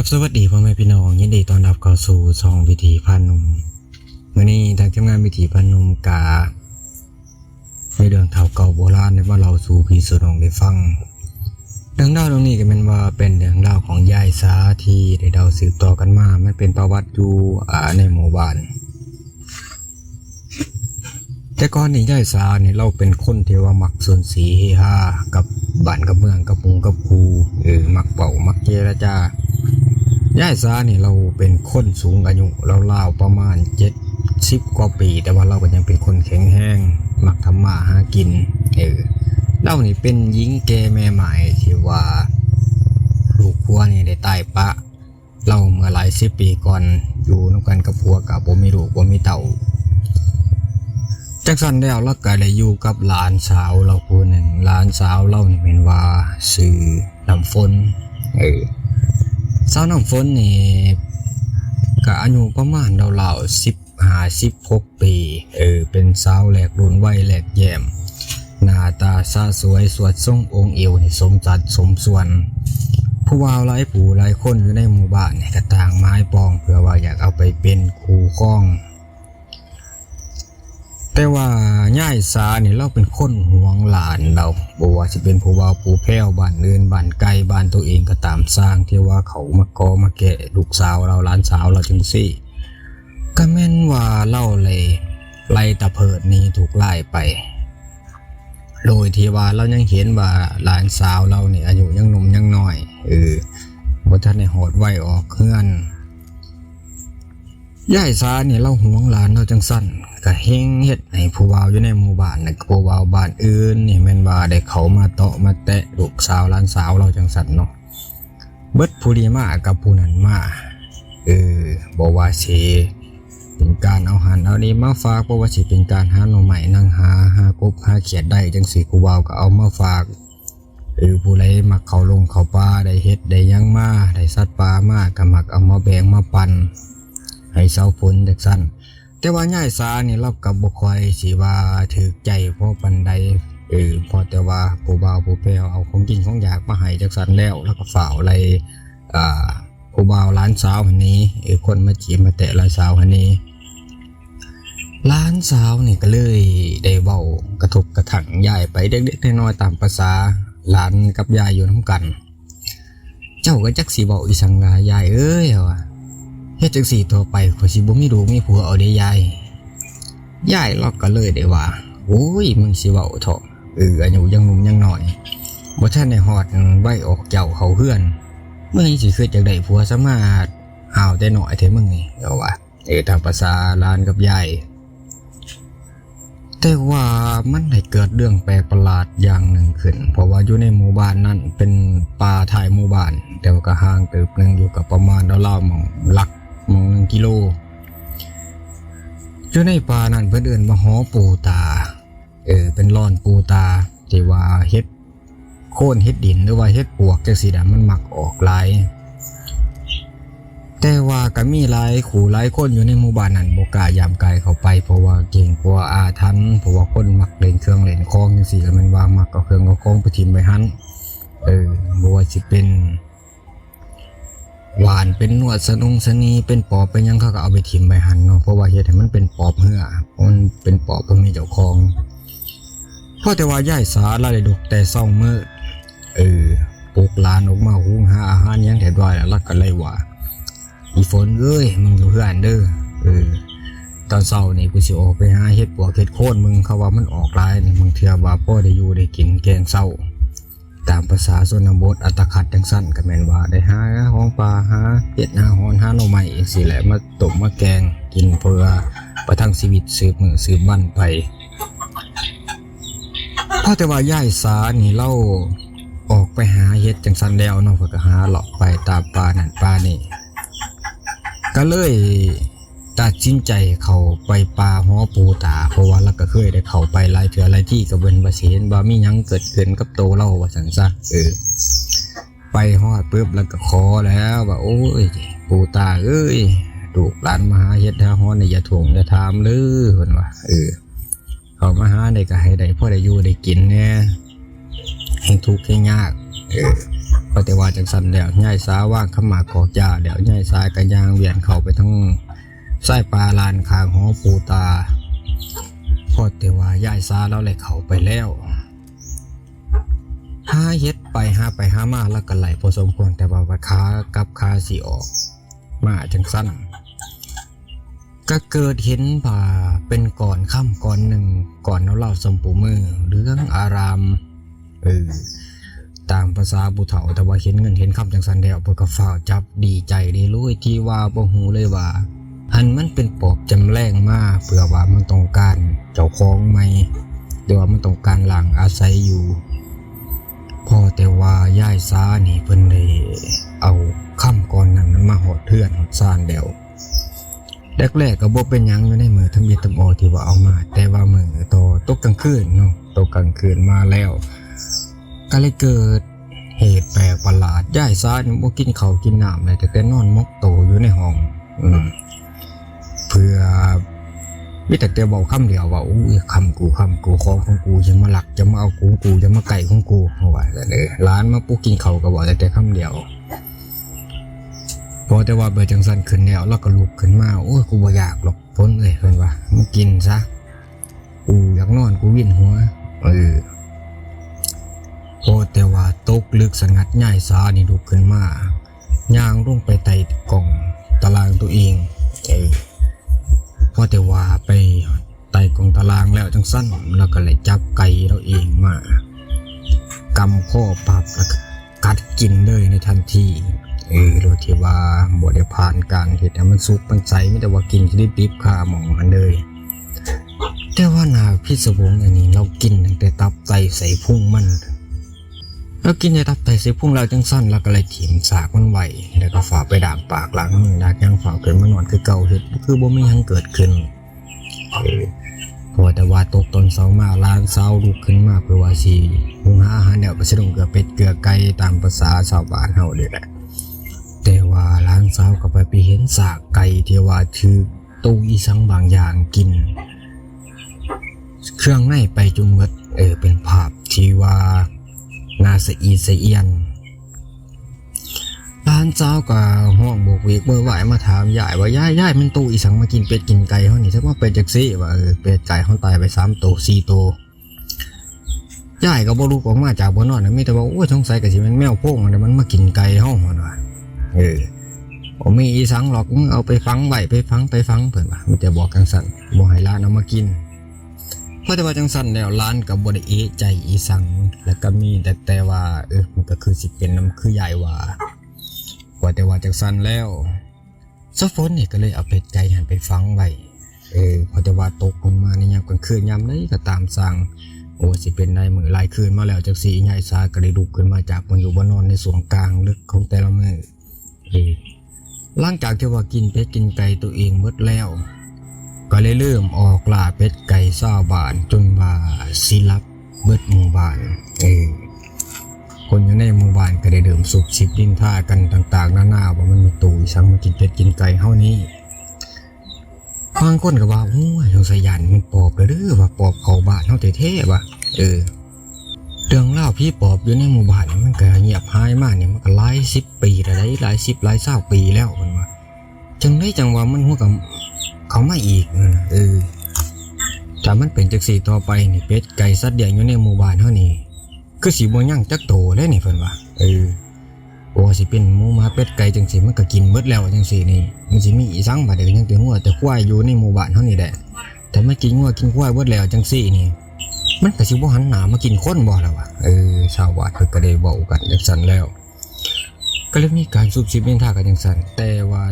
ครับสวัสดีพ่อแม่พี่น้องยินดีต้อนรับเข้าสู่ช่องวิถีพาหนุ่มมื้อนี้ทางทีมงานวิถีพาหนุ่มกาในเรื่องเฒ่าเก่าโบราณได้มาเล่าสู่พี่สู่น้องได้ฟังเรื่องราวตรงนี้ก็แม่นว่าเป็นเรื่องราวของยายสาที่ได้เดาสืบต่อกันมามันเป็นประวัติอยู่ในหมู่บ้านแต่ก่อนนี้ยายสาเนี่ยเราเป็นคนที่ว่ามักสุนสีเฮฮากับบ้านกับเมืองกับปุงกับคูมักเป่ามักเจรจาย่ายซาเนี่ยเราเป็นคนสูงอายุราวๆประมาณ70กว่าปีแต่ว่าเราก็ยังเป็นคนแข็งแรงมักทำมาหากินเรานี่เป็นหญิงแก่แม่หมายที่ว่าลูกผัวนี่ได้ตายปะเราเมื่อหลาย10 ปีก่อนอยู่นำกันกับผัวกับบ่มีลูกบ่มีเต่าจากนั้นแล้วเราก็ได้อยู่กับหลานสาวเราคนหนึ่งหลานสาวเรานี่เป็นว่าชื่อน้ำฝนสาวน้ำฝนนี่ก็อายุประมาณราวๆ15-16 ปีเป็นสาวแหลกรุ่นวัยแหลกแย้มหน้าตาสะสวยสวดทรงองค์เอวนี่สมจัดสมส่วนผู้ว่าหลายผู้หลายคนอยู่ในหมู่บ้านนี่ก็ต่างไม้ปองเพื่อว่าอยากเอาไปเป็นคู่ครองแต่ว่าย่ายสาเนี่ยเราเป็นคนหวงหลานเราบ่ว่าสิเป็นผู้ว่าผู้แพ้วบ้านอื่นบ้านไกลบ้านตัวเองก็ตามสร้างที่ว่าเขามากอมาแกะลูกสาวเราหลานสาวเราจังซี่ก็แม่นว่าเล่าเลยไล่ตะเพิดนี้ถูกไล่ไปโดยที่ว่าเรายังเห็นว่าหลานสาวเราเนี่ยอายุยังหนุ่มยังน้อยบ่ทันได้หอดไว้ออกเฮือนย่ายสาเนี่ยเราหวงหลานเราจังสั้นก็เฮงเฮ็ดให้ผู้บ่าวอยู่ในหมู่บ้านน่ะผู้บ่าวบ้านอื่นนี่แม่นว่าได้เขามาเตาะมาแตะลูกสาวหลานสาวเราจังสั้นเนาะเบิดผู้ดีมากับผู้นั้นมาบ่ว่าสิเป็นการเอาหันเอานี้มาฝากบ่ว่าสิเป็นการหาหน่อไม้นั่งหากบหาเขียดได้จังสิผู้บ่าวก็เอามาฝากผู้ใดมักเข้าลงเข้าป่าได้เฮ็ดได้หยังมาได้สัตว์ป่ามาก็มักเอามาแบ่งมาปันให้เสาฝนจักซั่นแต่ว่าย่ายสาเนี่ยเรากับบ่ค่อยสิว่าถูกใจเพราะปานใดพอแต่ว่าผู้บ่าวผู้แพ้วเอาของกินของอยากมาให้จักซั่นแล้วก็ฝ่าวอะไรผู้บ่าวหลานสาวคนนี้คนมาจีบมาแตะหลานสาวคนนี้หลานสาวนี่ก็เลยได้เว้ากระทบกระทั่งยายไปเด็กๆน้อยๆตามภาษาหลานกับยายอยู่นำกันเจ้าก็จักสิเว้าอีสังลายายเอ้ยว่าเฮ็ดจังซี่ต่อไปข้อยสิบ่มีลูกมีผัวเอาเด้ยายเราก็เลยได้ว่าโอ้ยมึงสิเว้าเถาะอายุยังหนุ่มยังน้อยบ่ทันได้ฮอดไว้ออกเจ้าเข้าเฮือนมึงสิคิดจังได๋ผัวสามารถหาวแต่น้อยแท้มึงนี่เอาว่าตามภาษาหลานกับยายแต่ว่ามันได้เกิดเรื่องแปลกประหลาดอย่างหนึ่งขึ้นเพราะว่าอยู่ในหมู่บ้านนั้นเป็นป่าท้ายหมู่บ้านแต่ว่าก็ห่างเติบนึงอยู่กับประมาณราวๆหม่องหลัก1 กิโลอยู่ในป่านั้นเพิ่นเอิ้นว่าหอปูตาเป็นร่อนปูตาที่ว่าเฮ็ดโค่นเฮ็ดดินหรือว่าเฮ็ดปวกจังซี่น่ะมันมักออกหลายแต่ว่าก็มีหลายคู่หลายคนอยู่ในหมู่บ้านนั้นบ่กล้ายามไกลเข้าไปเพราะว่าเก่งกว่าอาถรรพ์เพราะว่าคนมักเล่นเครื่องเล่นของจังซี่ก็แม่นว่ามักเอาเครื่องเอาของไปทิ่มไว้หั่นบ่ว่าสิเป็นหวานเป็นนวดสนุงสนีเป็นปอบเป็นยังเขาก็เอาไปทิ่มไปหั่นเนาะเพราะว่าเฮ็ดให้มันเป็นปอบเหือมันเป็นปอบบ่มีเจ้าของเพราะแต่ว่ายายสาละได้ดุกแต่ซ่องมื้อปลุกหลานออกมาหุงหาอาหารหยังแท้ด้วยแล้วก็เลยว่าอีฝนเอ้ยมึงอยู่เฮือนเด้อตอนเช้านี่กูสิออกไปหาเฮ็ดปวกเฮ็ดโคนมึงเขาว่ามันออกหลายนี่มึงเทื่อว่าพอได้อยู่ได้กินแกงเช้าตามภาษาชนบทอัตคัดจังซั่นก็แม่นว่าได้หาของป่าหาเฮ็ดหาหอนหาหน่อไม้จังซี่แหละมาต้มมาแกงกินเพื่อประทังชีวิตสืบมื้อสืบวันไปเพราะแต่ว่ายายสานี่เราออกไปหาเฮ็ดจังซั่นแล้วเนาะเพิ่นก็หาเลาะไปตามป่านั่นป่านี่ก็เลยตัดสินใจเข้าไปป่าหอปูตาเพราะว่าเราก็เคยได้เข้าไปหลายเทื่อหลายที่ก็เบิ่นว่าสิเห็นว่ามีหยังเกิดขึ้นกับโตเราว่าซั่นซะไปฮอดปึ๊บแล้วก็ขอแล้วว่าโอ้ยปูตาเอ้ยลูกหลานมาหาเฮ็ดหาฮ้อนนี่อย่าถ่วงอย่าถามเลยเพิ่นว่าเขามาหาได้ก็ให้ได้พอได้อยู่ได้กินแน่ให้ทุกข์ให้ยากก็ ฏิวัติจังสันแล้วย่ายสาว่างขมากอกยาแล้วย่ายสากระยางเวียนเข้าไปทั้งไส้ปลาลานคางหอปูตาพอแต่ว่าย่ายสาแล้วเลยเข้าไปแล้วหาเฮ็ดไปหามาแล้วก็ไหลพอสมควรแต่ว่าขากับขาสิออกมาจังสั้นก็เกิดเห็นป่าเป็นก่อนค่ำก่อนหนึ่งก่อนเล่าสมปูมือเรื่องอารามตามภาษาบุเฒ่าแต่ว่าเห็นเงินเห็นคำจังสันแล้วเพิ่นก็ฟ้าวจับดีใจได้รู้ที่ว่าบ่ฮู้เลยว่าอันมันเป็นปอบจำแรงมาเพื่อว่ามันต้องการเจ้าของใหม่หรือว่ามันต้องการหลังอาศัยอยู่พอแต่ว่าย่ายซานี่เพิ่นได้เอาคำก่อนนั้นมาหอดเทือนหอดซ่านแล้วแรกๆก็บ่เป็นหยังอยู่ในมือทำเอียทำออที่ว่าเอามาแต่ว่ามือโตตกกลางคืนเนาะตกกลางคืนมาแล้วก็เลยเกิดเหตุแปลกประหลาดย่ายซานี่บ่กินข้าวกินน้ำเลยแต่นอนมกโตอยู่ในห้องเพื่อมีแต่บอกคำเดียวว่าอู้ยคำกูของกูจะมาหลักจะมาเอากูจะมาไก่ของกูว่าแต่เลยร้านมาปุ๊กกินข้าวก็บอกแต่คำเดียวพอแต่ว่าเบอร์จังสันขึ้นแล้วก็ลุกขึ้นมาโอ้ยกูบ่อยากหรอกพ้นเลยเพื่อนว่ามึงกินซะกูอยากนอนกูวิ่นหัวพอแต่ว่าตกลึกสงัดง่ายซานี่ลุกขึ้นมาย่างลงไปไต่กล่องตารางตัวเองพอแต่ว่าไปไต่กล่องตารางแล้วจังสั้นแล้วก็เลยจับไก่เราเองมากำข้อปับแล้วกัดกินเลยในทันทีโดยที่ว่าบ่ได้ผ่านการเฮ็ดให้มันสุกมันใสไม่แต่ว่ากินดิบๆข้าหมองมันเลยแต่ว่านาพิศวงอันนี้เรากินตั้งแต่ตับไตใส่พุงมันแล้วกินในตับไตใส่พุงเราจังสั้นแล้วก็เลยถิ่มสากมันไว้แล้วก็ฝากไปด่างปากล้างมือดากยังฝากเกิดมานอนคือเก่าเฮ็ดคือบ่มีหยังเกิดขึ้นพอแต่ว่าตกตอนเช้ามาล้างเช้าลุกขึ้นมาเพื่อว่าสิหุงหาอาหารแนวก็สิลงเกลือเป็ดเกลือไก่ตามภาษาชาวบ้านเฮานี่แหละแต่ว่าล้างเช้าก็ไปเห็นสากไก่ที่ว่าถือตู้อีสังบางอย่างกินเครื่องในไปจนหมดเป็นภาพที่ว่าน่าสะอีสะเอียนร้านเจ้าก็ห้องโบกเวกเบอร์ไหวมาถามยายว่ายายมันตู้อีสังมากินเป็ดกินไก่เฮานี่ถ้าว่าเป็ดจักซี่ว่าเป็ดไก่เฮาตายไป3ตัว4ตัวยายก็บ่รู้ออกมาจากบ่นอนนะมีแต่ว่าโอ้ยสงสัยก็สิเป็นแมวโพ่งมันมากินไก่เฮาว่าผมมีอีสังหรอกมึงเอาไปฟังไว้ไปฟังเพิ่นว่ามันจะบอกจังสั่นบ่ให้ร้านเอามากินเพราะแต่ว่าจังสั่นแล้วร้านก็บ่ได้เอะใจอีสังแล้วก็มีแต่ว่ามันก็คือสิเป็นน้ำคือยายว่าแต่ว่าจังสั่นแล้วซะฝนนี่ก็เลยเอาเป็ดไก่หันไปฟังไว้เพราะแต่ว่าตกลงมาในยามกลางคืนยามใดก็ตามสั่งโอ้สิเป็นได้มื้อหลายคืนมาแล้วจักสิยายซาก็ได้ลุกขึ้นมาจากมันอยู่บ่นอนในส่วนกลางลึกของแต่ละมื้อหลังจากที่ว่ากินเป็ดกินไก่ตัวเองหมดแล้วก็เลยเริ่มออกล่าเป็ดไก่ชาวบ้านจนว่าสิลับเบิดหมู่บ้านคนอยู่ในหมู่บ้านก็ได้เดิมสุบสิบดินท่ากันต่างๆนานาว่ามันมีตู่สังมากินเป็ดกินไก่เฮานี้บางคนก็ว่าโอ้ยสงสัยยันมันปอบหรือว่าปอบเข้าบ้านเฮาแท้ๆว่ะเรื่องเล่าพี่ปอบอยู่ในหมู่บ้านมันก็เงียบหายมากเนี่ยมันก็หลาย10 ปีแล้วหลาย10หลาย20 ปีแล้วมันว่าจังว่ามันหัวกับเขามาอีกถ้ามันเป็นจังซี่ต่อไปนี่เป็ดไก่สัตว์เลี้ยงอยู่ในหมู่บ้านเฮานี่คือสิบ่ยังจักโตเลยนี่เพิ่นว่าโอ้สิเป็นหมูหมาเป็ดไก่จังซี่มันก็กินหมดแล้วจังซี่นี่มันสิมีอีสังบาดเดี๋ยวยังแต่หัวแต่ควายอยู่ในหมู่บ้านเฮานี่แหละแต่มากินงัวกินควายหมดแล้วจังซี่นี่มันก็สิบ่หันหน้ามากินคนบ่ล่ะวะชาวบ้านเพิ่นก็ได้เว้ากันจังซั่นแล้วก็เลยมีการซุบซิบนินทากันจังซั่นแต่ว่า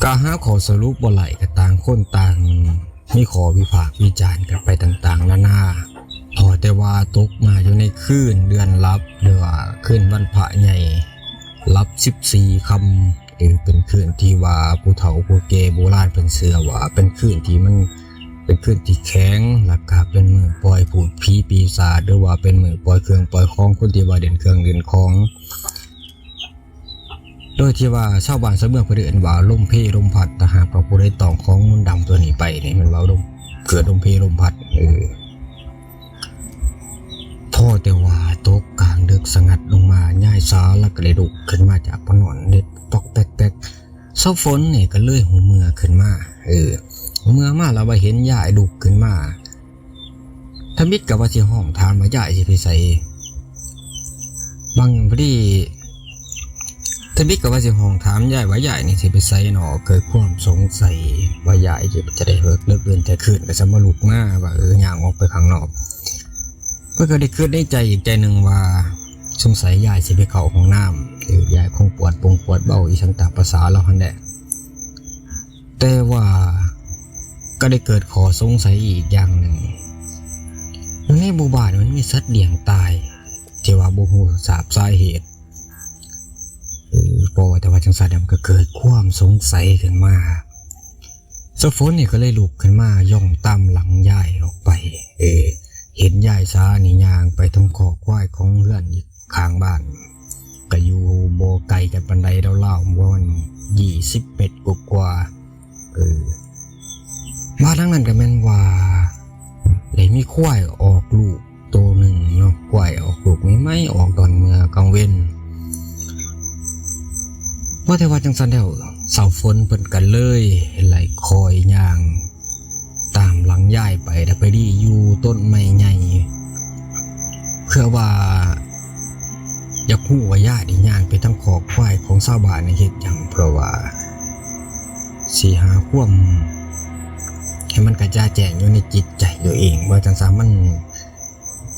ก็หาข้อสรุปบ่ไหลก็ต่างคนต่างมีข้อวิพากษ์วิจารณ์กันไปต่างๆนานาพอแต่ว่าตกมาอยู่ในคืนเดือนลับหรือว่าคืนวันพระใหญ่ลับ14ค่ำเป็นคืนที่ว่าผู้เฒ่าผู้แก่โบราณเพิ่นเชื่อว่าเป็นคืนที่มันเป็นคืนที่แข็งแล้วก็เป็นมือปล่อยพูดผีปีศาจหรือว่าเป็นมือปล่อยเครื่องปล่อยของคนที่ว่าเด่นเครื่องเด่นของโดยที่ว่าชาวบ้านชาวเมืองเพิ่นเอิ้นว่าลมเพลมพัดถ้าหากว่าผู้ใดต้องของมนต์ดำตัวนี้ไปนี่มันว่าลมเกิดลมเพลมพัดพอแต่ว่าตกกลางดึก สงัดลงมาย่ายสาแล้วก็เลยลุกขึ้นมาจากพนอนเด็ดปอกแป๊กๆเศร้าฝนนี่ก็เลยหูเมื่อขึ้นมาเมื่อมาแล้วว่าเห็นยายลุกขึ้นมาทมิดกับว่าสิห้องถามว่ายายสิไปใส่บางพอดีทมิดกับว่าสิห้องถามยายว่ายายนี่สิไปใส่หนอเกิดความสงสัยว่ายายจะได้เลิกเดินแต่คืนก็จะมาลุกมาว่าย่างออกไปข้างนอกเพื่อก็ได้คิดได้ใจอีกใจหนึ่งว่าสงสัยยายสิไปเข้าห้องน้ำยายคงปวดเบาอีสันตามภาษาเราหันแหละแต่ว่าก็ได้เกิดขอสงสัยอีกอย่างหนึ่งในหมู่บ้านมันมีสัตว์เลี้ยงตายที่ว่าบ่ฮู้ทราบสาเหตุพอแต่ว่าจังซั่นมันก็เกิดความสงสัยขึ้นมาเจ้าฝนนี่ก็เลยลุกขึ้นมาย่องตามหลังยายออกไปเห็นยายสานี่ย่างไปตรงคอกควายของเฮือนอีกข้างบ้านก็อยู่บ่ไกลกันปานใดเล่าๆว่ามัน20 เมตรกว่ามาทั้งนั้นก็แม่นว่าเลยมีควายออกลูกตัวหนึ่งเนาะควายออกลูกไม่ออกตอนเมื่อกลางเว้นว่าแต่ว่าจังซั่นแล้วเสาฝนเพิ่นกันเลยไหลคอยย่างตามหลังยายไปแต่ไปดีอยู่ต้นไม้ใหญ่เพื่อว่าอยากฮู้ว่ายายนี่ย่างไปทางคอกควายของชาวบ้านนี่เฮ็ดหยังเพราะว่าสิหาความให้มันกระจ่างแจ้งอยู่ในจิตใจตัวเองว่าจังซั่นมัน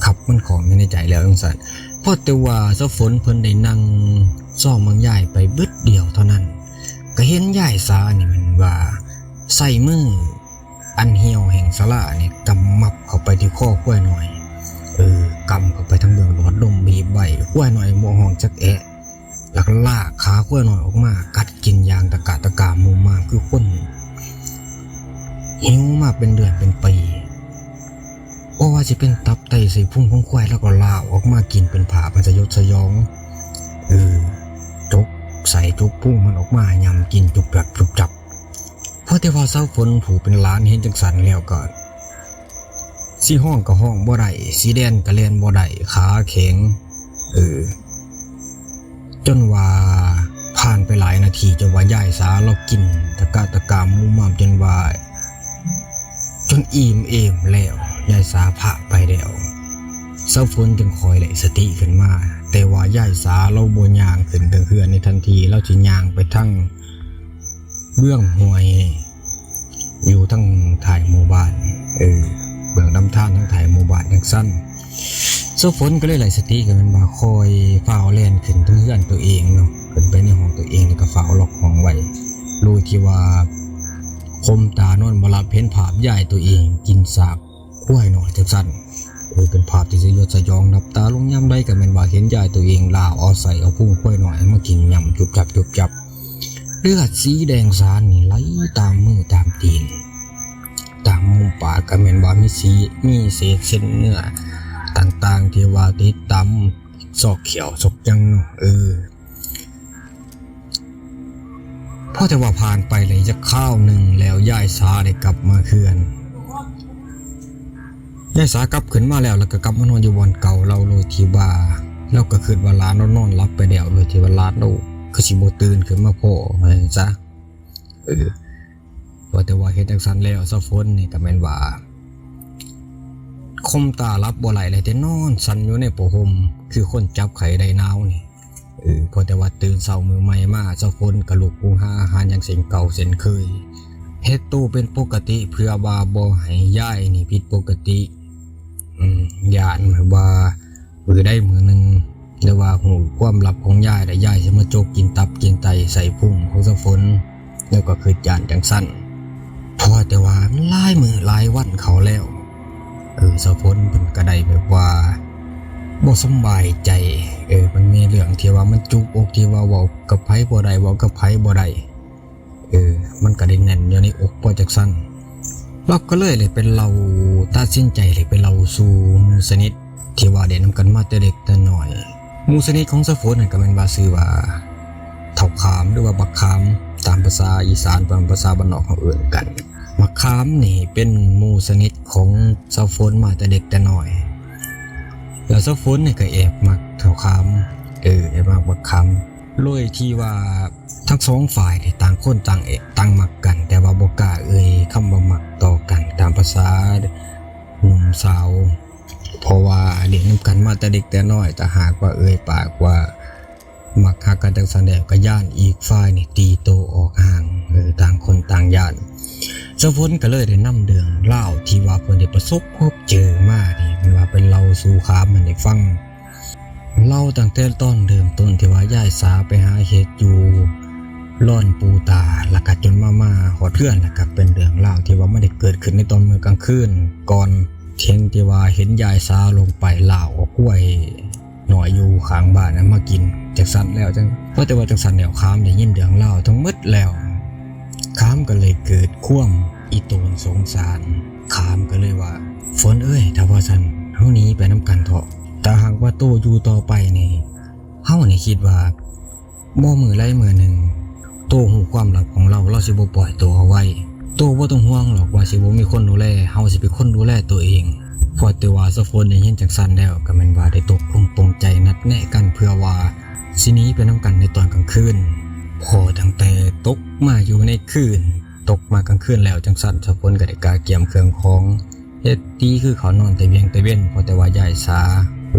ขับมันของในใจแล้วจังซั่นพอแต่ว่าเจ้าฝนเพิ่นได้นั่งซ่องมังยายไปบึดเดียวเท่านั้นก็เห็นยายสานี่มันว่าใส่มืออันเหี่ยวแห่งสละนี่กำมับเข้าไปที่ข้อควายหน่อยกำเข้าไปทั้งเบื้องหลอดลมบีบใบควายหน่อยบ่ห้องจักแอะแล้วก็ลากขาควายหน่อยออกมากัดกินอย่างตะกามุมมามคือคนหิวมาเป็นเดือนเป็นปีว่าจะเป็นตับไตใส่พุ่งของควายแล้วก็ลาออกมากินเป็นผามันจะยศสยองจกใส่จุกพุ่งมันออกมายำกินจุบจับเพราะแต่ว่าเศร้าฝนผูเป็นล้านเห็นจังสันแล้วก่อนสีห้องก็ห้องบ่ได้สีแดนก็เล่นบ่ได้ขาแข็งจนว่าผ่านไปหลายนาทีจนว่ายายสาเรากินตะกามุมมามจนว่าจนอิ่มเอมแล้วยายสาพะไปแล้วเศร้าฝนจึงคอยไหลสติขึ้นมาแต่ว่ายายสาเราโบยางขึ้นถึงเฮือนในทันทีเราจะยางไปทั้งเบื้องห้วยอยู่ทั้งถ่ายหมู่บ้านเบื้องดำท่านทั้งถ่ายหมู่บ้านทั้งสั้นเศร้าฝนก็เลยไหลสติกันมันมาคอยเฝ้าเล่นขึ้นถึงเฮือนตัวเองเนาะขึ้นไปในห้องตัวเองแล้วก็เฝ้าล็อกห้องไว้รู้ที่ว่าคมตานอนบ่หลับเห็นภาพยายตัวเองกินสากควายหน่อยจังซั่นเป็นภาพที่สยดสยองนับตาลงย่ำได้ก็แม่นว่าเห็นยายตัวเองลาเอาใส่เอาพุ่งควายหน่อยมากินยำจุบจับเลือดสีแดงสารนี่ไหลตามมือตามตีนตามมุมปากก็แม่นว่ามีเศษเส้นเนื้อต่างๆที่ว่าติดตามซอกเขียวซอกยังพอแต่ว่าผ่านไปเลยจะข้าวหนึ่งแล้วยายสาได้กลับมาเคือนยายสากลับขึ้นมาแล้วก็กลับมานอนอยู่บนเก่าเราเลยที่ว่าเราก็คืนว่าร้านนอนรับไปแล้วเลยที่ว่าร้านเราคือสิบ่ตื่นขึ้นมาพ่ออะไรจ้ะพอแต่ว่าเฮ็ดจังซั่นแล้วเศร้าฝนนี่ก็แม่นว่าคมตารับบ่ไหลเลยแต่นอนสั่นอยู่ในผ้าห่มคือคนจับไข้ได้หนาวนี่พอแต่ว่าตื่นเช้ามื้อใหม่มาเจ้าฝนก็ลุกหุงหาอาหารอย่างเช่นเก่าเช่นเคยเฮ็ดตู้เป็นปกติเพื่อว่าบ่ให้ยายนี่ผิดปกติย่านว่ามื้อใดมื้อนึงหรือว่าหูความลับของยายได้ยายสิมาโจกกินตับกินไตใส่พุงของเจ้าฝนแล้วก็คือจานจังซั่นพอแต่ว่ามันหลายมื้อหลายวันเขาแล้วเจ้าฝนเพิ่นก็ได้แบบว่าบ่สบายใจมันมีเรื่องที่ว่ามันจุกอกที่ว่าเว้ากับไผบ่ได้เว้ากับไผบ่ได้มันก็ได้แน่นอยู่ในอกพอจักซั่นเราก็เลยเป็นเราตัดสินใจเลยเป็นเราสู่หมู่สนิทที่ว่าได้นำกันมาแต่เด็กแต่น้อยหมู่สนิทของเจ้าฝนนั่นก็แม่นว่าชื่อว่าเฒ่าขามหรือว่าบักขามตามภาษาอีสานภาษาบ้านนอกเขาเอิ้นกันบักขามนี่เป็นหมู่สนิทของเจ้าฝนมาแต่เด็กแต่น้อย แล้วเจ้าฝนนี่ก็แอบมักเท่าคำแอบมักบักคำโดยที่ว่าทั้งสองฝ่ายนี่ต่างคนต่างมักกันแต่ว่าบ่กล้าคำว่ามักต่อกันตามภาษาหนุ่มสาวเพราะว่าเลี้ยงน้ำกันมาแต่เด็กแต่น้อยแต่หากว่าปากว่ามักหักกันจังซั่นแล้วก็ย่านอีกฝ่ายนี่ตีโตออกห่างต่างคนต่างย่านเจ้าฝนก็เลยได้นำเรื่องเล่าที่ว่าเพิ่นได้ประสบพบเจอมานี่มันว่าเป็นเล่าสู่ขามมันได้ฟังเล่าตั้งแต่ต้นเริ่มต้นที่ว่ายายสาไปหาเฮ็ดอยู่ล่อนปูตาแล้วก็จนมาหอดเพื่อนแล้วก็เป็นเรื่องเล่าที่ว่าไม่ได้เกิดขึ้นในตอนมื้อกลางคืนก่อนเช่นที่ว่าเห็นยายสาลงไปเล่าเอากล้วยหน่อยอยู่ข้างบ้านนั้นมากินจักสั่นแล้วจังเพราะแต่ว่าจักสั่นแล้วค้ามได้ยินเรื่องเล่าทั้งหมดแล้วค้ามก็เลยเกิดความอีโตนสงสารค้ามก็เลยว่าฝนถ้าว่าซั่นเฮาหนีไปนำกันเถาะแต่หากว่าโตอยู่ต่อไปนี่เฮานี่คิดว่าบ่มื้อใดมื้อหนึ่งโตฮู้ความลับของเราสิบ่ปล่อยตัวเอาไว้โตบ่ต้องห่วงหรอกว่าสิบ่มีคนดูแลเฮาสิเป็นคนดูแลตัวเองพอแต่ว่าสะฝนได้ยินจังซั่นแล้วก็แม่นว่าได้ตกลงปรงใจนัดแนะกันเพื่อว่าสิหนีไปนำกันในตอนกลางคืนพอตั้งแต่ตกมาอยู่ในคืนตกมากลางคืนแล้วจังซั่นสะฝนก็ได้กาเกียมเครื่องของเฮ็ดดีคือเขานอนแต่เวียงแต่เว้นพอแต่ว่ายายสา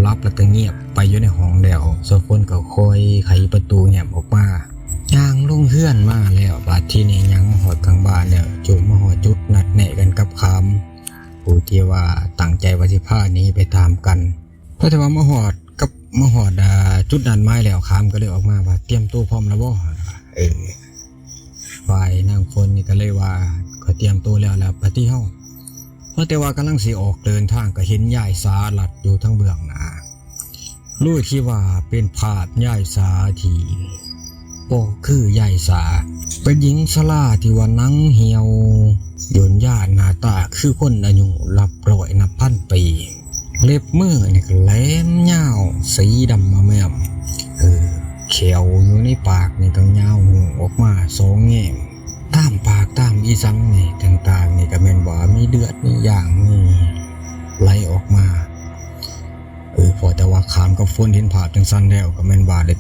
รับแล้วก็เงียบไปอยู่ในห้องแล้วสะฝนก็ค่อยไขประตูแง้มออกมาย่างลงเฮือนมาแล้วบาดที่นี่ยังมาหอดกลางบ้านแล้วจุมาหอดจุดนัดแนะกันกับคำผู้ที่ว่าตั้งใจว่าสิพานี้ไปตามกันเพราะแต่ว่ามาหอดจุดนัดไม้แล้วคำก็เลยออกมาว่าเตรียมตัวพร้อมแล้วบ่ฝ่ายนางฝนนี่ก็เลยว่าก็เตรียมตัวแล้วปฏิเฮาเพราะแต่ว่ากำลังสิออกเดินทางก็เห็นยายสาหลัดอยู่ทั้งเบื้องหน้ารู้ที่ว่าเป็นภาพยายสาที่บ่คือยายสาเป็นหญิงชราที่ว่านั่งเหี่ยวย่นย่านหน้าตาคือคนอายุหลักร้อยนับพันปีเล็บมือนี่ก็แหลมยาวสีดำมาแม่มเขียวอยู่ในปากนี่ก็ยาวหูออกมาสองแง่มตามปากตามอีสังนี่ต่างๆนี่ก็แม่นว่ามีเลือดมีอย่างนี่ไหลออกมาพอแต่ว่าขามกับฝนเห็นภาพจังซั่นแล้วก็แม่นว่าได้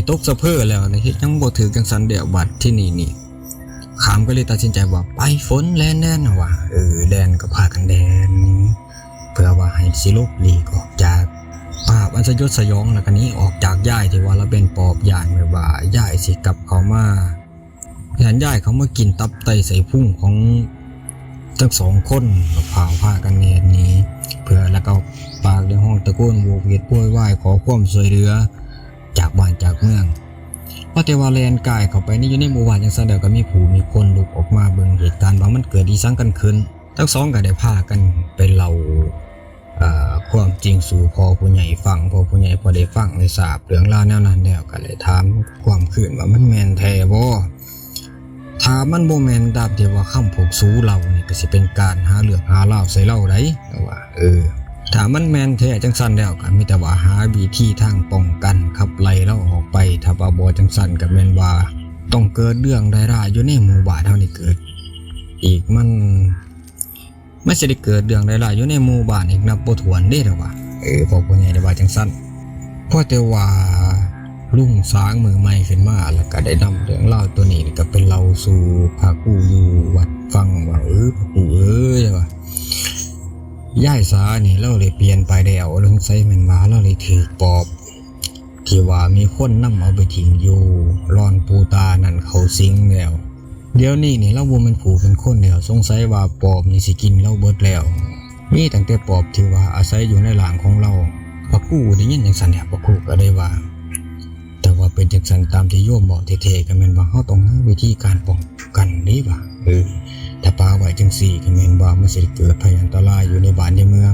ตกสะเพ้อแล้วนะเฮ็ดยังบ่ถือจังซั่นเดียวบัดที่นี่ขามก็เลยตัดสินใจว่าไปฝนแล่นๆว่าแล่นก็พากันแล่นเพื่อว่าให้สิลบหลีกออกจากภาพอันสยดสยองแล้วก็นี้ออกจากย่ายที่ว่าเราเป็นปอบย่านแบบว่าย่ายสิกลับเข้ามาย่ายเขามากินตับไตใส่พุ่งของทั้งสองคนก็พากันแล่นนี้เพื่อแล้วก็ปากในห้องตะโกนโวกเวกโวยวายขอความช่วยเหลือจากบ้านจากเมืองพอแต่ว่าแลนกายเข้าไปนี่อยู่ในหมู่บ้านจังซั่นแล้วก็มีผู้มีคนลุกออกมาเบิ่งเหตุการณ์ว่ามันเกิดอีสังกันขึ้นทั้งสองก็ได้พากันไปเล่าความจริงสู่พ่อผู้ใหญ่ฟังพ่อผู้ใหญ่พอได้ฟังได้ทราบเรื่องราวแนวนั้นแล้วก็เลยถามความคืนว่ามันแม่นแท้บ่ถ้ามันบ่แม่นตามที่ว่าคำพวกสู้เรานี่ก็สิเป็นการหาเรื่องหาเล่าใส่เราได้ว่าถ้ามันแม่นแท้จังซั่นแล้วก็มีแต่ว่าหาวิธีทางป้องกันขับไล่เราออกไปถ้าว่าบ่จังซั่นก็แม่นว่าต้องเกิดเรื่องร้ายๆอยู่ในหมู่บ้านเฮานี่เกิดอีกมันสิได้เกิดเรื่องร้ายๆอยู่ในหมู่บ้านอีกนับบ่ถ้วนเด้ล่ะว่าพวกผู้ใหญ่ได้ว่าจังซั่นเพราะแต่ว่าลุงสางมือใหม่ขึ้นมาแล้วก็ได้นำเรื่องเล่าตัวนี้ก็เป็นเล่าสู่พระครูอยู่วัดฟังว่าพระครูว่าย่ายสานี่เราเลยเปลี่ยนไปแล้วเรื่องไสแม่นว่าเราเลยถือปอบที่ว่ามีคนนำเอาไปทิ้งอยู่ร่อนปูตานั่นเขาสิงแล้วเดี๋ยวนี้นี่เราบ่แม่นผู้เป็นคนแล้วสงสัยว่าปอบนี่สิกินเราเบิดแล้วมีตั้งแต่ปอบที่ว่าอาศัยอยู่ในหลางของเราพระครูได้ยินจังซั่นเนี่ยพระครูก็ได้ว่าแต่ว่าเป็นจังซั่นตามที่โยมบอกเท่ๆก็แม่นว่าเฮาต้องหาวิธีการป้องกันนี่ว่าถ้าปาไว้จังซี่ก็แม่นว่ามันสิเกิดภัยอันตรายอยู่ในบ้านในเมือง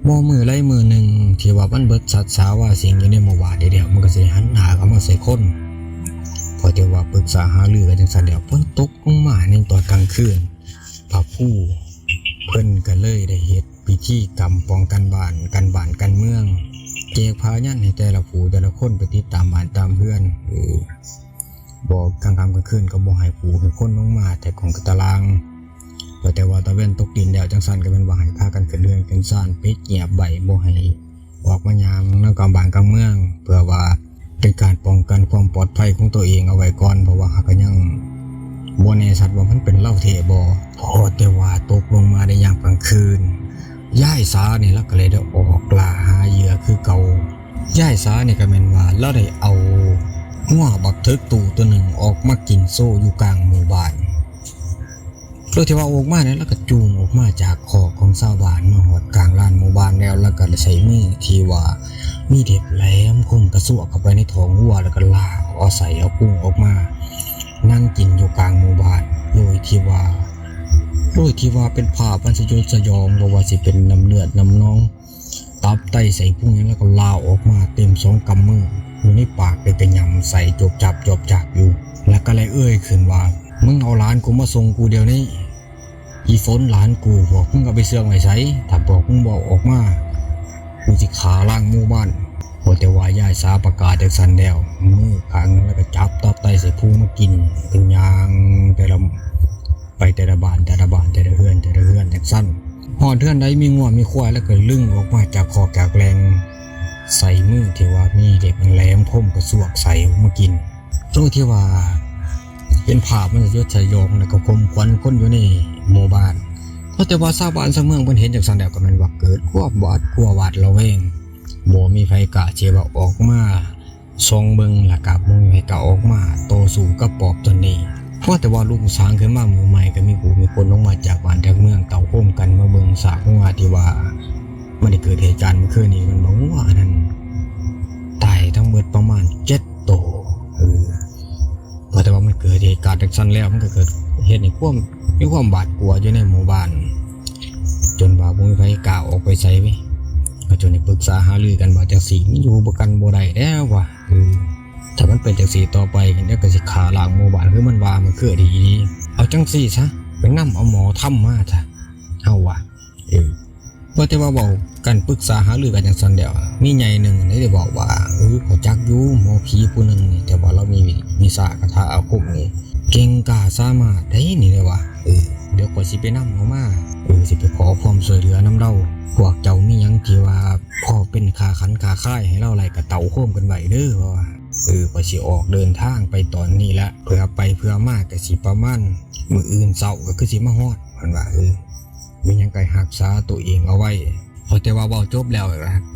บ่มื้อใดมื้อหนึ่งที่ว่ามันเบิดสัตว์สาว่าสิ่งอยู่ในหมู่บ้านเดี๋ยวมันก็สิหันหน้าเข้ามาใส่คนพอแต่ว่าปรึกษาหารือกันจังซั่นแล้วฝนตกลงมาในตอนกลางคืนพระครูเพิ่นก็เลยได้เฮ็ดพิธีกรรมป้องกันบ้านกันเมืองแจกพายันให้แต่ละผู้แต่ละคนไปติดตามบ้านตามเฮือนบอกกลางค่ำกลางคืนก็บ่ให้ผู้ให้คนลงมาแต่ของตาราง ก็แต่ว่าตะเว้นตกดินแล้วจังซั่นก็แม่นว่าให้พากันขึ้นเรือนขึ้นซ่านปิดเงียบไว้บ่ให้ออกมายามนำกลางบ้านกลางเมืองเพื่อว่าเป็นการป้องกันความปลอดภัยของตัวเองเอาไว้ก่อนเพราะว่าหากก็ยังบ่แน่ชัดว่ามันเป็นเหล้าเทบ่พอแต่ว่าตกลงมาในยามกลางคืนยายสานี่แล้วก็เลยได้ออกล่าหาเหยื่อคือเก่ายายสานี่ก็แม่นว่าแล้วได้เอาหัวบักเถิกตู่ตัวหนึ่งออกมากินโซ่อยู่กลางหมู่บ้านโดยที่ว่าออกมาเนี่ยแล้วก็จูงออกมาจากคอกของชาวบ้านมาหอดกลางลานหมู่บ้านแล้วก็ใช้มือที่ว่ามีเด็บแหลมคมกระซวกเข้าไปในท้องวัวแล้วก็ลากเอาใส่เอากุ้งออกมานั่งกินอยู่กลางหมู่บ้านโดยที่ว่าเป็นภาพอันสยดสยองบ่ว่าสิเป็นน้ำเลือดน้ำน้องตับไตใส่พุงแล้วก็ลาออกมาเต็ม2 กำมืออยู่ในปากเป็นยำใส่จบจับอยู่แล้วก็เลยขึ้นว่ามึงเอาหลานกูมาส่งกูเดี๋ยวนี้อีฝนหลานกูบอกมึงเอาไปเสื่องไว้ใช้ถ้าบอกมึงบอกออกมากูสิขาล่างหมู่บ้านพอแต่ว่ายายสาประกาศจากสันแล้วมือขังแล้วก็จับตับไตใส่พุงมากินเป็นยางแต่ละบ้านแต่ละเฮือนจากสั้นหอดเฮือนใดมีงัวมีควายแล้วก็ลึ่งออกมาจากคอกจากแรงใส่มือที่ว่ามีเด็กแหลมคมกระซวกใส่ออกมากินโดยที่ว่าเป็นภาพมันสยดสยองแล้วก็คมควันคนอยู่ในหมู่บ้านเพราะแต่ว่าชาวบ้านชาวเมืองเพิ่นเห็นจากสันแล้วก็แม่นว่าเกิดความหวาดระแวงบ่มีไผกล้าเชื่อว่าออกมาส่องเบิ่งแล้วก็บ่มีไผกล้าออกมาโตสู้กับปอบตัวนี้เพราะแต่ว่าลูกสางขึ้นมาหมู่ใหม่ก็มีคนลงมาจากบ้านจากเมืองเต่าโฮมกันมาเบิ่งซากงัวที่ว่ามันได้เกิดเหตุการณ์เมื่อคืนนี้มันบอกว่านั้นตายทั้งหมดประมาณ7 ตัวเพราะแต่ว่ามันเกิดเหตุการณ์จากสั้นแล้วมันก็เกิดเหตุในความบาดกลัวอยู่ในหมู่บ้านจนว่าบ่มีไผกล้าออกไปใช้ไว้ก็จนได้ปรึกษาหารือกันว่าจังซี่มันอยู่บ่กันบ่ได้แล้วว่ะถ้ามันเป็นจังซี่ต่อไปเดี๋ยวก็สิขาล้างหมู่บ้านคือมันว่ามันคือดีเอาจังซี่ซะไปนำเอาหมอทำมาซะเฮาว่าเพราะแต่ว่าเว้ากันปรึกษาหารือกันจังซั่นแล้วมีใหญ่นึงได้บอกว่าเขาจักอยู่หมอผีผู้นึงนี่แต่ว่าเรามีวิชาคาถาอาคมนี่เก่งกล้าสามารถได้นี่เลยว่าเดี๋ยวข่อยสิไปนำเอามาสิไปขอความช่วยเหลือนำเราพวกเจ้ามีหยังที่ว่าพอเป็นค่าขันค่าค่ายให้เราไหลกระเต่าโค้มกันไว้เด้อว่าข่อยสิออกเดินทางไปตอนนี้ละเพื่อไปเพื่อมาก็สิประมาณมื้ออื่นเช้าก็คือสิมาฮอดเพิ่นว่ามีหยังก็รักษาตัวเองเอาไว้พอแต่ว่าเว้าจบแล้ว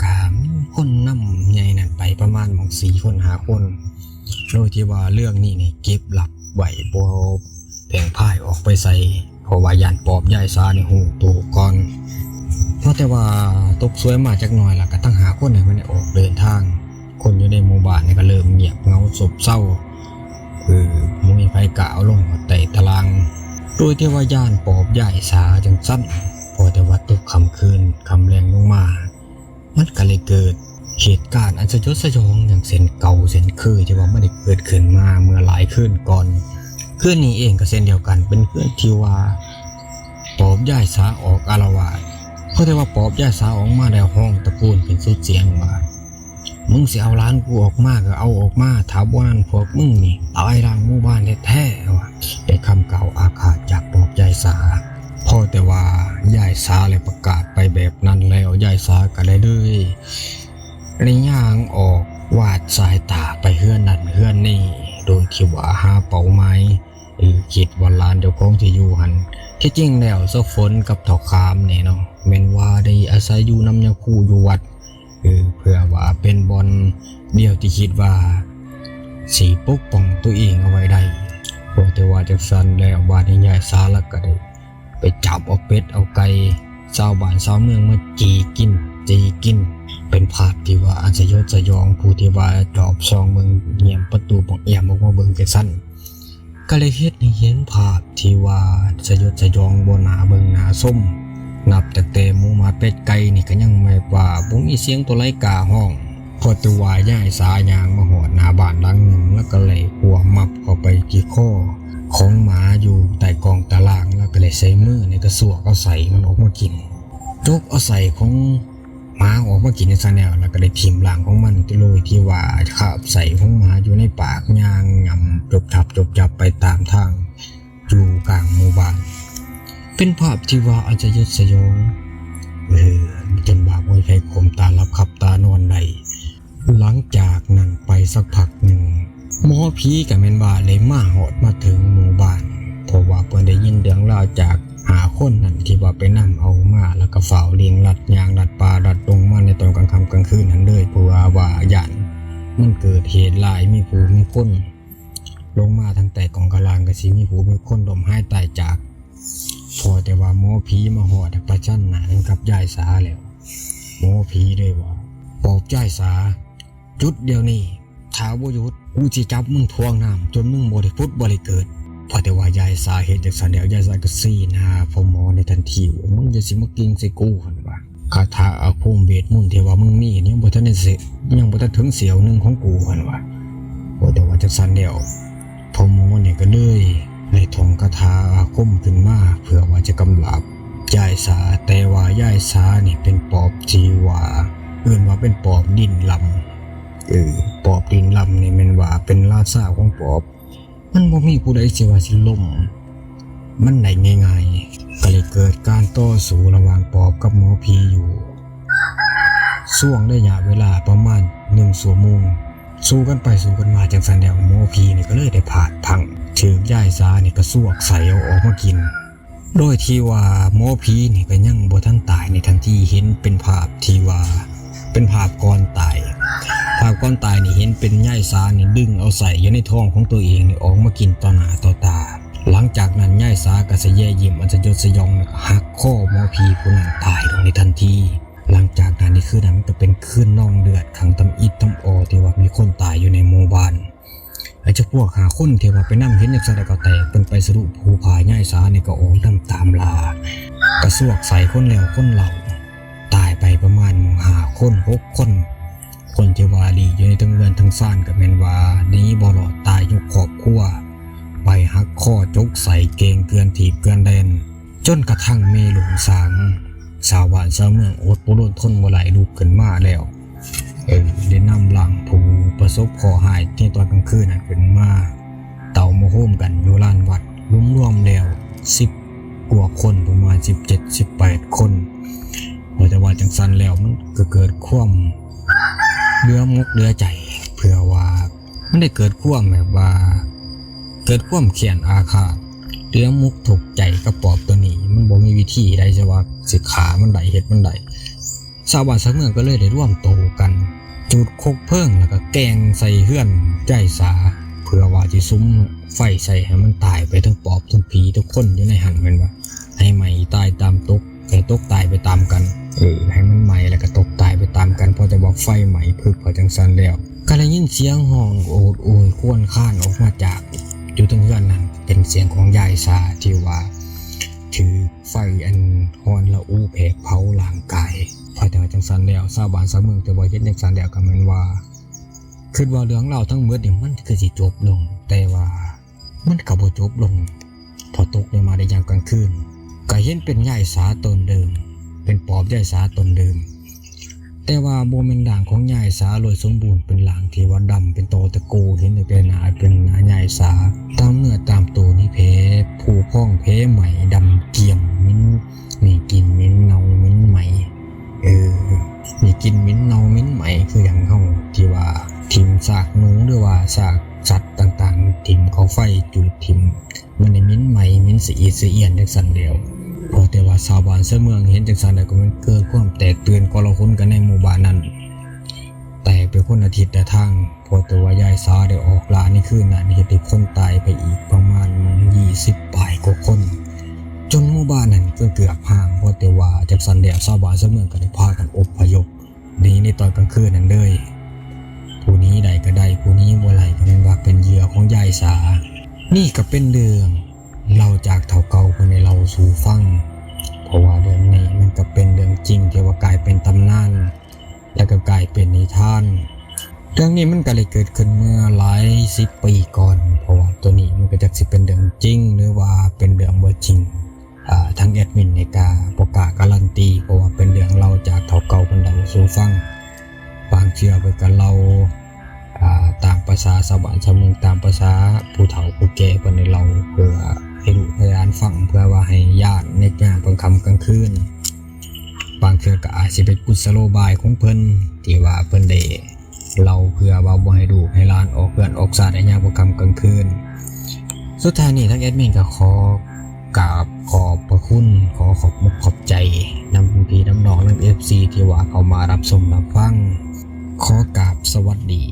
ก็มีคนนำใหญ่นั่นไปประมาณ4 คน5 คนโดยที่ว่าเรื่องนี้นี่เก็บลับไว้บ่แผงพายออกไปใส่เพราะว่าย่านปอบยายสานี่ฮู้ตัวก่อนเพราะแต่ว่าตกสวยมาจักหน่อยล่ะก็ตั้งหาคนให้มันได้ออกเดินทางคนอยู่ในหมู่บ้านนี่ก็เริ่มเงียบเงาซบเซาบ่มีไผกล้าเอาลงแต่ตารางโดยที่ว่าย่านปอบยายสาจังซั่นพอแต่ว่าตกค่ำคืนค่ำแรงลงมามันก็เลยเกิดเหตุการณ์อันสยดสยองอย่างเส้นเก่าเส้นคือที่ว่าไม่ได้เกิดขึ้นมาเมื่อหลายคืนก่อนคืนนี้เองก็เช่นเดียวกันเป็นคืนที่ว่าปอบยายสาออกอาละวาดเพราะแต่ว่าปอบยายสาออกมาแล้วห้องตะโกนเป็นสุดเสียงว่ามึงสิเอาหลานกูออกมาก็เอาออกมาถ้าบ่นั้นพวกมึงนี่ตายล้างหมู่บ้านแท้ๆว่าได้คำกล่าวอาฆาตจากปอบยายสาพอแต่ว่ายายสาเลยประกาศไปแบบนั้นแล้วยายสาก็ได้เลยระย่างออกวาดสายตาไปเฮือนนั่นเฮือนนี่โดยที่ว่าหาเป๋าไม้คิดว่าหลานเจ้าของที่อยู่หันที่จริงแล้วเจ้าฝนกับเฒ่าคามนี่เนาะแม่นว่าได้อาศัยอยู่นำยาคูอยู่วัดเพื่อว่าเป็นบอนเดียวที่คิดว่าสิปกป้องตัวเองเอาไว้ได้เพราะแต่ว่าจากซันแล้วว่าในยายสาละก็ได้ไปจับเอาเป็ดเอาไก่ชาวบ้านชาวเมืองมาจีกินเป็นภาพที่ว่าอันสยดสยองผู้ที่ว่าจอบซองเมืองเงียบประตูปองเอี่ยมออกมาเบิ่งจังซั่นก็เลยเฮ็ดให้เห็นภาพที่ว่าสยดสยองบ่น่าเบิ่งน่าส้มนับแต่หมูหมาเป็ดไก่นี่ก็ยังไม่ว่าบ่มีเสียงตัวไรกาห้องพอตัวย่ายสายางมาหอดหน้าบ้านหลังหนึ่งแล้วก็เลยหัวมับเข้าไปที่คอของหมาอยู่ใต้กองตารางแล้วก็เลยใส่มือในกระสวกเอาใส่มันออกมากินจกเอาใส่ของหมาออกมากินในซะแนวแล้วก็ได้ทิ่มหลังของมันที่โรยที่ว่าคาบใส่ของหมาอยู่ในปากย่างงำจบจับไปตามทางอยู่กลางหมู่บ้าน เป็นภาพที่ว่าอาจจะยดสยองจนบาปไว้ใครข่มตาลับขับตานอนในหลังจากนั้นไปสักพักหนึ่งหมอผีกับแม่นว่าเลยมาหอดมาถึงหมู่บ้านเพราะว่าเพิ่นได้ยินเรื่องราวจากหาคนนั่นที่ว่าไปนำเอามาแล้วก็ฝ่าวเลียงลัดยางลัดป่าลัดลงมาในตอนกลางค่ำกลางคืนนั้นเลยเพราะว่าย่านมันเกิดเหตุหลายมีผู้มีคนลงมาทั้งแต่กองกลางก็สิมีผู้มีคนล้มหายตายจากพอแต่ว่าหมอผีมาหอดประจันหน้ากับยายสาแล้วหมอผีเลยว่าปอบยายสาจุดเดียวนี้ถ้าบ่หยุดกูสิจับมึงทวงน้ำจนมึงบ่ได้พุทธบ่ได้เกิดพอแต่ว่ายายสาเห็นจากสันแล้วยายสาก็ซี่หน้าพ่อหมอในทันทีว่ามึงจะสิมากิงใส่กูหั่นว่าคาถาอาคมเวทมนต์ที่ว่ามึงมีนี่บ่ทันได้เสร็จยังบ่ทันถึงเสียวนึงของกูหั่นว่าพอแต่ว่าจากสันแล้วพ่อหมอเนี่ยก็เลยท่องคาถาอาคมขึ้นมาเพื่อว่าจะกำราบยายสาแต่ว่ายายสานี่เป็นปอบที่ว่าเอื่นว่าเป็นปอบดินลำปอบดินลำนี่แม่นว่าเป็นราชาของปอบมันบ่มีผู้ใดสิว่าสิล้มมันได้ง่ายๆก็เลยเกิดการต่อสู้ระหว่างปอบกับหมอผีอยู่ช่วงระยะเวลาประมาณ1 ชั่วโมงสู้กันไปสู้กันมาจังซั่นแล้วหมอผีนี่ก็เลยได้ผาดพังถือยายสานี่ก็สวกใส่เอาออกมากินโดยที่ว่าหมอผีนี่ก็ยังบ่ทันตายในทันทีเห็นเป็นภาพที่ว่าเป็นภาพก่อนตายภาพก่อนตายนี่เห็นเป็นยายสานี่ดึงเอาใส่อยู่ในท้องของตัวเองนี่ออกมากินต่อหน้าต่อตาหลังจากนั้นยายสาก็สะแย่ยิ้มอันสยดสยองหักคอหมอผีผู้นั้นตายลงในทันทีหลังจากนั้นนี่คือนั้นมันก็เป็นคืนนองเดือดขังตำอิดตำออที่ว่ามีคนตายอยู่ในหมู่บ้านไอ้เจ้าพวกหาคนที่ว่าไปนำเห็นจังซั่นแล้วก็แตกเป็นไปสรุปผู้พายายสานี่ก็ออกนำตามลากระซวกใส่คนแล้วคนเหล่าตายไปประมาณ5 คน6 คนคนที่ว่าดีอยู่ในทั้งเรือนทั้งซ่านก็แม่นว่านี้บ่รอดตายยกครอบครัวไปหักข้อจกใส่เกงเกลือนถีบเกลือนแดนจนกระทั่งเมหลงสางชาวบ้านชาวเมืองอดบ่ทนทนบ่ไหลลุกขึ้นมาแล้วได้นำหลังผู้ประสบข้อหายที่ตอนกลางคืนนั้นขึ้นมาเต่ามาโฮมกันอยู่ลานวัดรวมแล้ว10 กว่าคนประมาณ17-18 คนแต่ว่าจังซั่นแล้วมันก็เกิดความเดือมุกเดือใจเพื่อว่ามันได้เกิดความแบบว่าเกิดความเขียนอาฆาตเดือมุกถูกใจกับปอบตัวนี้มันบ่มีวิธีใดจะว่าสิขามันได้เฮ็ดมันได้ชาวบ้านชาวเมืองก็เลยได้ร่วมโตกันจุดคกเพลิงแล้วก็แกงใส่เฮือนใจสาเพื่อว่าสิซุ้มไฟใส่ให้มันตายไปทั้งปอบทั้งผีทุกคนอยู่ในหันแม่นว่าให้ไหม้ตายตามตกให้ตกตายไปตามกันให้มันไหม้แล้วก็ตกตายไปตามกันพอจะบอกไฟไหม้พึบพอจังซั่นแล้วก็ได้ยินเสียงห้องโอดโอยครวญครางออกมาจากอยู่ตรงเฮือนนั้นเป็นเสียงของยายสาที่ว่าถือไฟอันฮอนละอูแผกเผาร่างกายพอแต่ว่าจังซั่นแล้วชาวบ้านชาวเมืองแต่ว่าเฮ็ดจังซั่นแล้วก็แม่นว่าคิดว่าเรื่องราวทั้งหมดนี่มันคือสิจบลงแต่ว่ามันก็บ่จบลงพอตกลงมาในยามกลางคืนก็เห็นเป็นยายสาตนเดิมเป็นปอบยายสาตนเดิมแต่ว่าบ่แม่นด่างของยายสาโดยสมบูรณ์เป็นหลางที่ว่าดำเป็นโตตะโกเห็นแต่หน้าเป็นหน้ายายสาตามเนื้อตามตัวนี่แผลผู้พองแผลใหม่ดำเกี่ยมมิ้นมีกลิ่นมิ้นเนามิ้นใหม่มีกลิ่นมิ้นเนามิ้นใหม่คืออย่างเฮาที่ว่าทิ่มซากหนูหรือว่าซากสัตว์ต่างๆทิ่มเขาไฟจุดทิ่มมันได้มิ้นใหม่มิ้นสีเอียนจังซั่นเดียวพอแต่ว่าชาวบ้านชาวเมืองเห็นจังซั่นแล้วก็มันเกิดความแตกตื่นกลาหลกันในหมู่บ้านนั้นแตกไปคนละทิศละทางพอแต่ว่ายายสาได้ออกลาในคืนนั้นเฮ็ดให้คนตายไปอีกประมาณ20 ปลายกว่าคนจนหมู่บ้านนั้นก็เกือบห่างพอแต่ว่าจังซั่นแล้วชาวบ้านชาวเมืองก็ได้พากันอพยพหนีในตอนกลางคืนนั้นเลยผู้นี้ใดก็ได้ผู้นี้บ่ไหลก็แม่นว่าเป็นเหยื่อของยายสานี่ก็เป็นเรื่องเล่าจากเฒ่าเก่าเพิ่นให้เราสู่ฟังเพราะว่าเรื่องนี้มันก็เป็นเรื่องจริงที่ว่ากลายเป็นตำนานแล้วก็กลายเป็นนิทานเรื่องนี้มันก็เลยเกิดขึ้นเมื่อหลาย10 ปีก่อนเพราะว่าตัวนี้มันก็จักสิเป็นเรื่องจริงหรือว่าเป็นเรื่องบ่จริงทางแอดมินในบ่กล้าการันตีเพราะว่าเป็นเรื่องเล่าจากเฒ่าเก่าเพิ่นเล่าสู่ฟังบางเชื่อเพิ่นก็เล่าตามภาษาชาวบ้านชาวเมืองตามภาษาผู้เฒ่าผู้แก่เพิ่นได้เล่าเพื่อให้ ให้ลูกให้หลานฟังเพื่อว่าให้ญาติในงานกลางค่ำกลางคืนบางเทื่อก็อาจสิเป็นกุศโลบายของเพิ่นที่ว่าเพิ่นได้เราเพื่อว่าบ่ให้ลูกให้หลานออกเรือนออกศาสตร์ในยามกลางค่ำกลางคืนสุดท้ายนี้ทั้งแอดมินก็ขอกราบขอบพระคุณขอบมุกขอบใจนำพี่น้ำน้องนำ FC ที่ว่าเขามารับชมรับฟังขอกราบสวัสดี